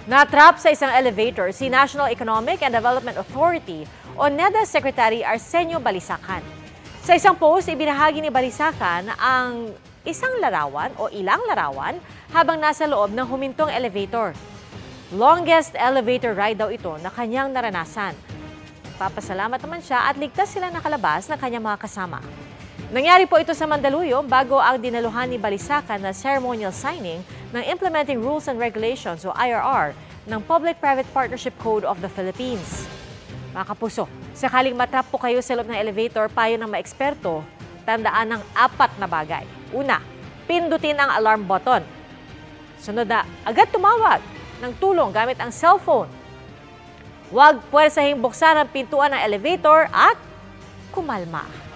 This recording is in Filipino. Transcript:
Natrap sa isang elevator si National Economic and Development Authority o NEDA Secretary Arsenio Balisacan. Sa isang post, ibinahagi ni Balisacan ang isang larawan o ilang larawan habang nasa loob ng humintong elevator. Longest elevator ride daw ito na kanyang naranasan. Papasalamat naman siya at ligtas sila nakalabas ng kanyang mga kasama. Nangyari po ito sa Mandaluyong bago ang dinaluhan ni Balisacan na ceremonial signing ng Implementing Rules and Regulations o IRR ng Public-Private Partnership Code of the Philippines. Mga kapuso, sakaling matrap po kayo sa loob ng elevator, payo ng mga eksperto, tandaan ng 4 na bagay. Una, pindutin ang alarm button. Sunod na, agad tumawag ng tulong gamit ang cellphone. Huwag puwersahing buksan ang pintuan ng elevator at kumalma.